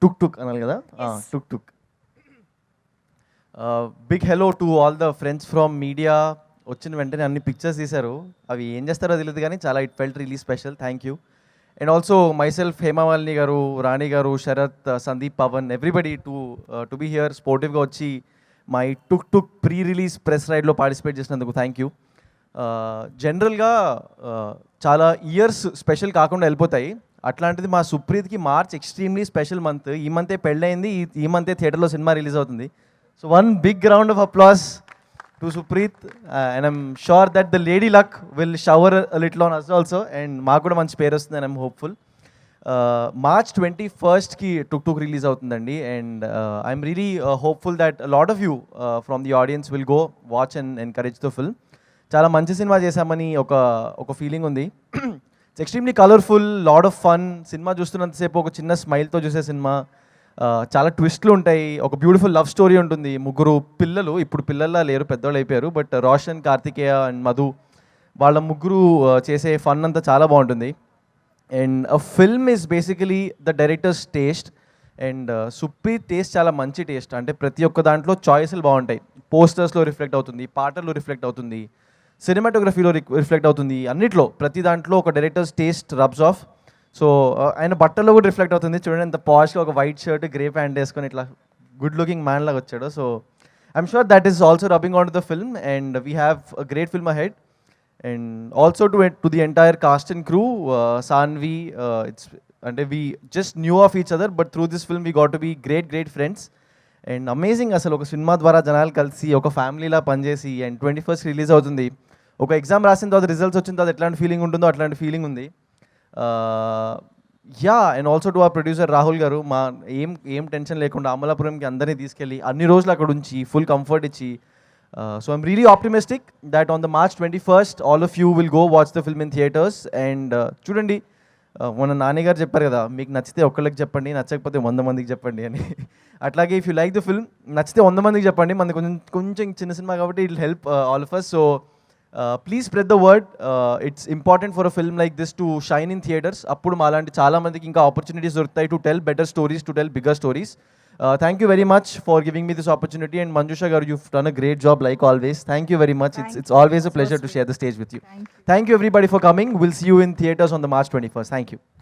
టుక్ టుక్ అనాలి కదా, Tuk Tuk. Big hello to all the friends from media. వచ్చిన వెంటనే అన్ని పిక్చర్స్ తీశారు, అవి ఏం చేస్తారో తెలియదు కానీ చాలా it felt really special. Thank you. And also myself, Hemamalini garu, Rani garu, Sharath, Sandeep, Pavan, everybody to be here స్పోర్టివ్గా వచ్చి my Tuk Tuk pre release press రైడ్లో పార్టిసిపేట్ చేసినందుకు థ్యాంక్ యూ. జనరల్గా చాలా ఇయర్స్ స్పెషల్ కాకుండా వెళ్ళిపోతాయి, అట్లాంటిది మా సుప్రీత్కి మార్చ్ ఎక్స్ట్రీమ్లీ స్పెషల్ మంత్. ఈ మంతే పెళ్ళయింది, ఈ మంతే థియేటర్లో సినిమా రిలీజ్ అవుతుంది. So one big round of applause to Supreeth, and I'm sure that the lady luck will shower little on us also, and మాకు కూడా మంచి పేరు వస్తుంది, and I'm hopeful. March 21st Tuk Tuk release అవుతుందండి, and I'm really hopeful that lot of you from the audience will go watch and encourage the film. చాలా మంచి సినిమా చేశామని ఒక ఫీలింగ్ ఉంది. It's extremely colourful, lot of fun. సినిమా చూస్తున్నంతసేపు ఒక చిన్న స్మైల్తో చూసే సినిమా. చాలా ట్విస్ట్లు ఉంటాయి, ఒక బ్యూటిఫుల్ లవ్ స్టోరీ ఉంటుంది. ముగ్గురు పిల్లలు, ఇప్పుడు పిల్లల్లా లేరు, పెద్దవాళ్ళు అయిపోయారు, బట్ రోషన్, కార్తికేయ అండ్ మధు, వాళ్ళ ముగ్గురు చేసే ఫన్ అంతా చాలా బాగుంటుంది. And a film is basically the director's taste, and Supreeth taste చాలా మంచి టేస్ట్. అంటే ప్రతి ఒక్క దాంట్లో చాయిస్లు బాగుంటాయి. పోస్టర్స్లో రిఫ్లెక్ట్ అవుతుంది, పాటల్లో రిఫ్లెక్ట్ అవుతుంది, సినిమాటోగ్రఫీలో రిఫ్లెక్ట్ అవుతుంది, అన్నిట్లో ప్రతి దాంట్లో ఒక directors taste rubs of. So ఆయన బట్టల్లో కూడా రిఫ్లెక్ట్ అవుతుంది. చూడండి ఎంత పాష్గా ఒక వైట్ షర్ట్, గ్రే ప్యాంట్ వేసుకొని ఇట్లా గుడ్ లుకింగ్ మ్యాన్ లాగా వచ్చాడు. So I'm sure that is also rubbing on to the film, and we have a great film ahead. And also to the entire cast and crew, Saanvi, it's అంటే we just knew of each other, but through this film we got to be great friends. And amazing, అసలు ఒక cinema ద్వారా జనాలు కలిసి ఒక ఫ్యామిలీలా పనిచేసి, and 21st release అవుతుంది. ఒక ఎగ్జామ్ రాసిన తర్వాత రిజల్ట్స్ వచ్చిన తర్వాత ఎట్లాంటి ఫీలింగ్ ఉంటుందో అట్లాంటి ఫీలింగ్ ఉంది. And also to our producer Rahul గారు, మా ఏం టెన్షన్ లేకుండా అమలాపురంకి అందరినీ తీసుకెళ్ళి అన్ని రోజులు అక్కడ ఉంచి ఫుల్ కంఫర్ట్ ఇచ్చి. So I'm really optimistic that on the March 21st all of you will go watch the film in theatres. And చూడండి, మన నాన్నగారు చెప్పారు కదా, మీకు నచ్చితే ఒక్కళ్ళకి చెప్పండి, నచ్చకపోతే 100 మందికి చెప్పండి అని. అట్లాగే if you like the film, నచ్చితే 100 మందికి చెప్పండి. మనది కొంచెం చిన్న సినిమా కాబట్టి it will help all of us. So please spread the word. It's important for a film like this to shine in theatres. అప్పుడు మాలాంటి చాలా మందికి ఇంకా ఆపర్చునిటీస్ దొరుకుతాయి to tell better stories, to tell bigger stories. Thank you very much for giving me this opportunity, and Manjusha garu, you've done a great job like always. Thank you very much. It's always a pleasure to share the stage with you. Thank you everybody for coming. We'll see you in theaters on the March 21st. Thank you.